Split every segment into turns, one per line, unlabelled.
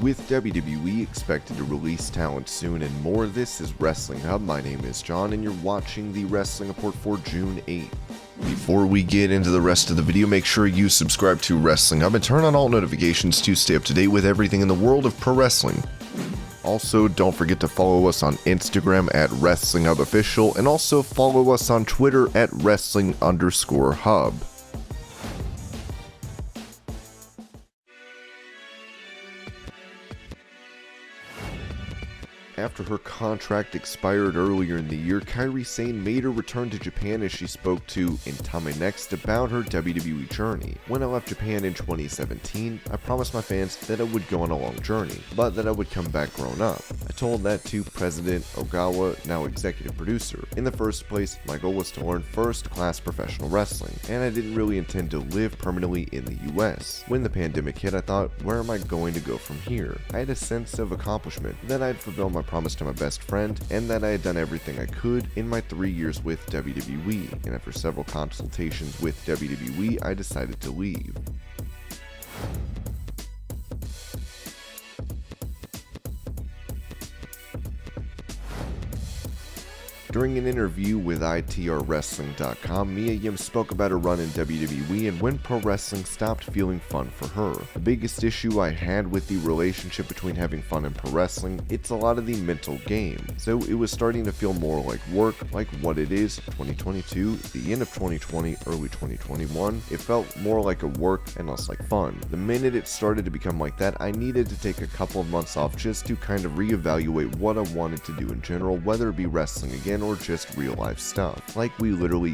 With WWE expected to release talent soon and more, this is Wrestling Hub. My name is John and you're watching the Wrestling Report for June 8th. Before we get into the rest of the video, make sure you subscribe to Wrestling Hub and turn on all notifications to stay up to date with everything in the world of pro wrestling. Also, don't forget to follow us on Instagram at WrestlingHubOfficial and also follow us on Twitter at Wrestling_Hub. After her contract expired earlier in the year, Kairi Sane made her return to Japan as she spoke to In Time Next about her WWE journey. When I left Japan in 2017, I promised my fans that I would go on a long journey, but that I would come back grown up. I told that to President Ogawa, now executive producer. In the first place, my goal was to learn first-class professional wrestling, and I didn't really intend to live permanently in the US. When the pandemic hit, I thought, where am I going to go from here? I had a sense of accomplishment, that I'd fulfilled my promise to my best friend, and that I had done everything I could in my 3 years with WWE, and after several consultations with WWE, I decided to leave. During an interview with ITRWrestling.com, Mia Yim spoke about her run in WWE and when pro wrestling stopped feeling fun for her. The biggest issue I had with the relationship between having fun and pro wrestling, it's a lot of the mental game. So it was starting to feel more like work, like what it is, 2022, the end of 2020, early 2021. It felt more like a work and less like fun. The minute it started to become like that, I needed to take a couple of months off just to kind of reevaluate what I wanted to do in general, whether it be wrestling again or just real life stuff. Like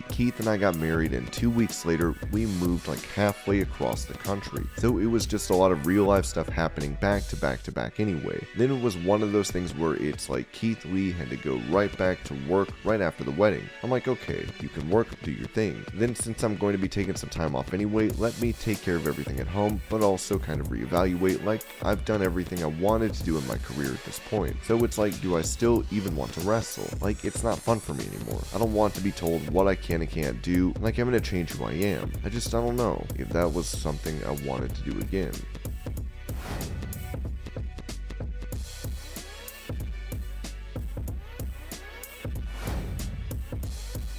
Keith and I got married and 2 weeks later we moved like halfway across the country. So it was just a lot of real life stuff happening back to back to back anyway. Then it was one of those things where it's like Keith Lee had to go right back to work right after the wedding. I'm like, okay, you can work, do your thing. Then since I'm going to be taking some time off anyway, let me take care of everything at home, but also kind of reevaluate, like I've done everything I wanted to do in my career at this point. So it's like, do I still even want to wrestle? Like, it's not fun for me anymore. I don't want to be told what I can and can't do, like I'm gonna change who I am. I don't know if that was something I wanted to do again.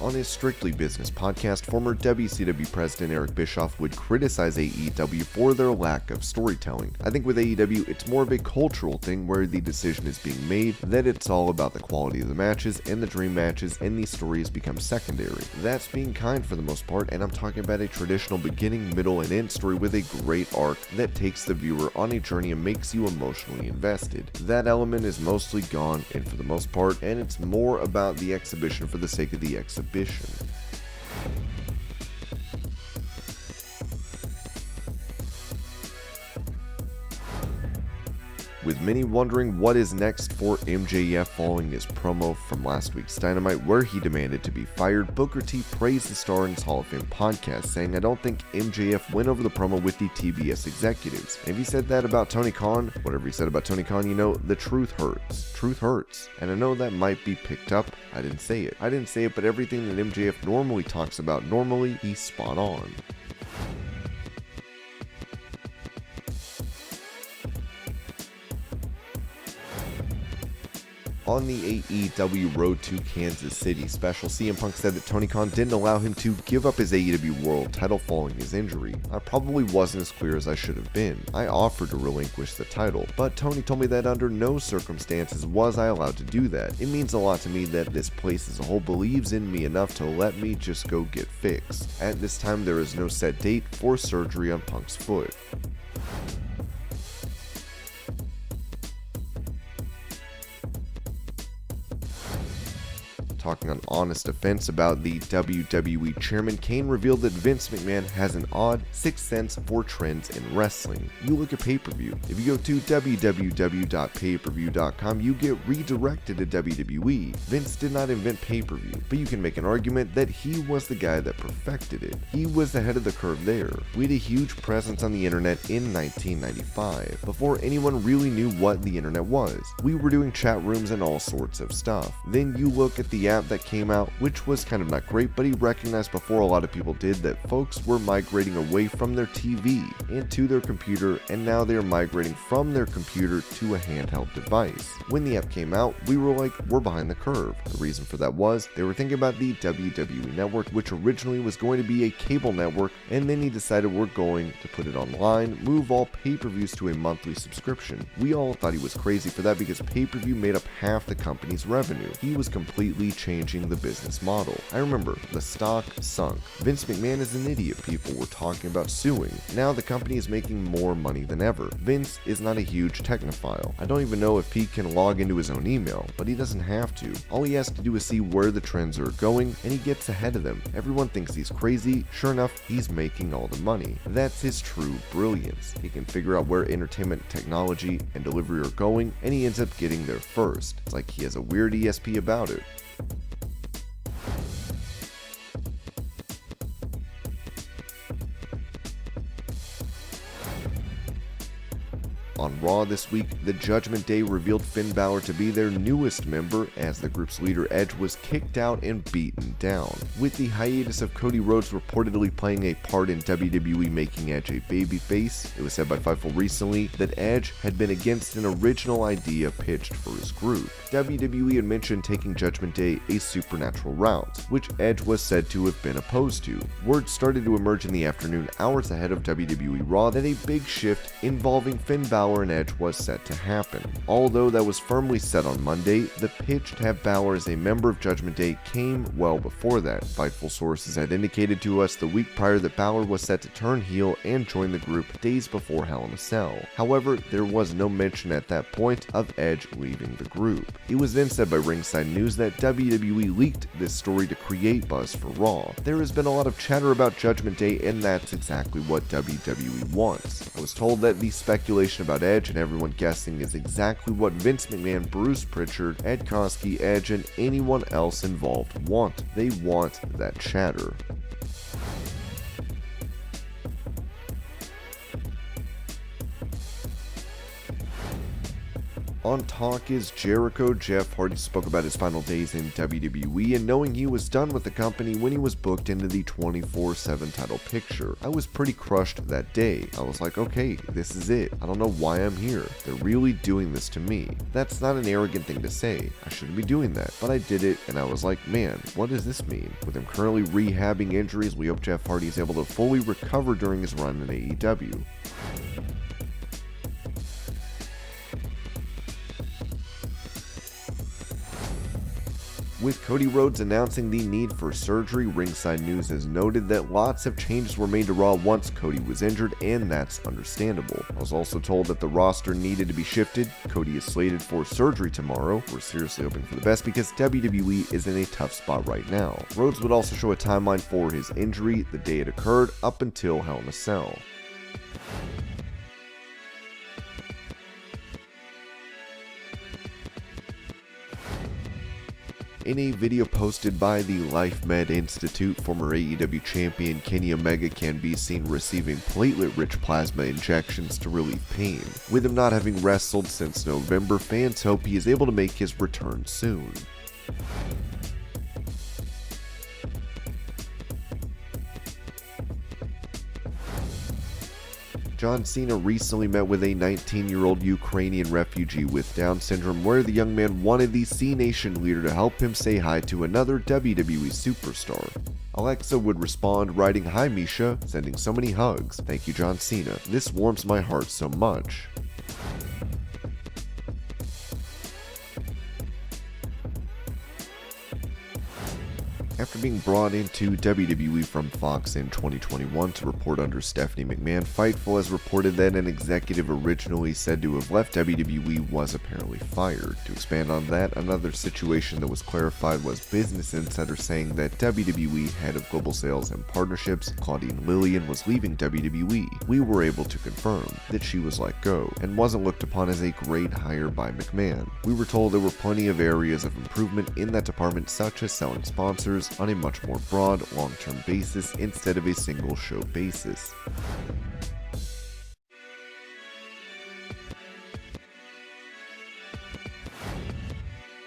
On his Strictly Business podcast, former WCW president Eric Bischoff would criticize AEW for their lack of storytelling. I think with AEW, it's more of a cultural thing where the decision is being made that it's all about the quality of the matches and the dream matches, and the stories become secondary. That's being kind for the most part, and I'm talking about a traditional beginning, middle, and end story with a great arc that takes the viewer on a journey and makes you emotionally invested. That element is mostly gone, and for the most part, and it's more about the exhibition for the sake of the exhibition. With many wondering what is next for MJF following his promo from last week's Dynamite where he demanded to be fired, Booker T praised the star in his Hall of Fame podcast, saying, "I don't think MJF went over the promo with the TBS executives. And if he said that about Tony Khan, whatever he said about Tony Khan, you know, the truth hurts. Truth hurts. And I know that might be picked up. I didn't say it, but everything that MJF normally talks about, he's spot on." On the AEW Road to Kansas City special, CM Punk said that Tony Khan didn't allow him to give up his AEW World title following his injury. I probably wasn't as clear as I should have been. I offered to relinquish the title, but Tony told me that under no circumstances was I allowed to do that. It means a lot to me that this place as a whole believes in me enough to let me just go get fixed. At this time, there is no set date for surgery on Punk's foot. Talking on Honest Offense about the WWE chairman, Kane revealed that Vince McMahon has an odd sixth sense for trends in wrestling. You look at pay-per-view. If you go to www.payperview.com, you get redirected to WWE. Vince did not invent pay-per-view, but you can make an argument that he was the guy that perfected it. He was ahead of the curve there. We had a huge presence on the internet in 1995, before anyone really knew what the internet was. We were doing chat rooms and all sorts of stuff. Then you look at the app that came out, which was kind of not great, but he recognized before a lot of people did that folks were migrating away from their TV and to their computer, and now they are migrating from their computer to a handheld device. When the app came out, we were like, we're behind the curve. The reason for that was they were thinking about the WWE network, which originally was going to be a cable network, and then he decided we're going to put it online, move all pay-per-views to a monthly subscription. We all thought he was crazy for that because pay-per-view made up half the company's revenue. He was completely changing the business model. I remember the stock sunk. Vince McMahon is an idiot. People were talking about suing. Now the company is making more money than ever. Vince is not a huge technophile. I don't even know if he can log into his own email, but he doesn't have to. All he has to do is see where the trends are going, and he gets ahead of them. Everyone thinks he's crazy. Sure enough, he's making all the money. That's his true brilliance. He can figure out where entertainment, technology, and delivery are going, and he ends up getting there first. It's like he has a weird ESP about it. On Raw this week, the Judgment Day revealed Finn Balor to be their newest member as the group's leader Edge was kicked out and beaten down. With the hiatus of Cody Rhodes reportedly playing a part in WWE making Edge a babyface, it was said by Fightful recently that Edge had been against an original idea pitched for his group. WWE had mentioned taking Judgment Day a supernatural route, which Edge was said to have been opposed to. Word started to emerge in the afternoon hours ahead of WWE Raw that a big shift involving Finn Balor and Edge was set to happen. Although that was firmly set on Monday, the pitch to have Balor as a member of Judgment Day came well before that. Fightful sources had indicated to us the week prior that Balor was set to turn heel and join the group days before Hell in a Cell. However, there was no mention at that point of Edge leaving the group. It was then said by Ringside News that WWE leaked this story to create buzz for Raw. There has been a lot of chatter about Judgment Day, and that's exactly what WWE wants. I was told that the speculation about Edge and everyone guessing is exactly what Vince McMahon, Bruce Pritchard, Ed Koskey, Edge, and anyone else involved want. They want that chatter. On Talk Is Jericho, Jeff Hardy spoke about his final days in WWE and knowing he was done with the company when he was booked into the 24/7 title picture. I was pretty crushed that day. I was like, okay, this is it. I don't know why I'm here. They're really doing this to me. That's not an arrogant thing to say. I shouldn't be doing that. But I did it, and I was like, man, what does this mean? With him currently rehabbing injuries, we hope Jeff Hardy is able to fully recover during his run in AEW. With Cody Rhodes announcing the need for surgery, Ringside News has noted that lots of changes were made to Raw once Cody was injured, and that's understandable. I was also told that the roster needed to be shifted. Cody is slated for surgery tomorrow. We're seriously hoping for the best because WWE is in a tough spot right now. Rhodes would also show a timeline for his injury, the day it occurred, up until Hell in a Cell. In a video posted by the LifeMed Institute, former AEW champion Kenny Omega can be seen receiving platelet-rich plasma injections to relieve pain. With him not having wrestled since November, fans hope he is able to make his return soon. John Cena recently met with a 19-year-old Ukrainian refugee with Down syndrome, where the young man wanted the C Nation leader to help him say hi to another WWE superstar. Alexa would respond, writing, "Hi Misha, sending so many hugs. Thank you, John Cena. This warms my heart so much." After being brought into WWE from Fox in 2021 to report under Stephanie McMahon, Fightful has reported that an executive originally said to have left WWE was apparently fired. To expand on that, another situation that was clarified was Business Insider saying that WWE head of global sales and partnerships, Claudine Lillian, was leaving WWE. We were able to confirm that she was let go and wasn't looked upon as a great hire by McMahon. We were told there were plenty of areas of improvement in that department, such as selling sponsors on a much more broad, long-term basis instead of a single show basis.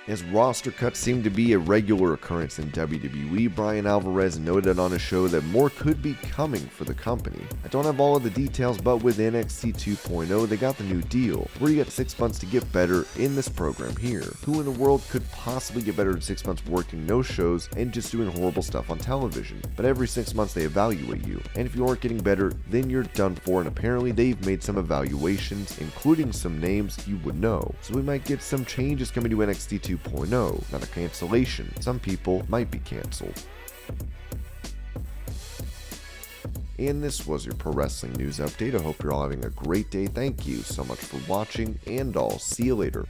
As roster cuts seem to be a regular occurrence in WWE, Bryan Alvarez noted on a show that more could be coming for the company. I don't have all of the details, but with NXT 2.0, they got the new deal, where you get 6 months to get better in this program here. Who in the world could possibly get better in 6 months working no shows and just doing horrible stuff on television? But every 6 months they evaluate you, and if you aren't getting better, then you're done for, and apparently they've made some evaluations, including some names you would know. So we might get some changes coming to NXT 2.0, not a cancellation. Some people might be canceled. And this was your Pro Wrestling News Update. I hope you're all having a great day. Thank you so much for watching, and I'll see you later.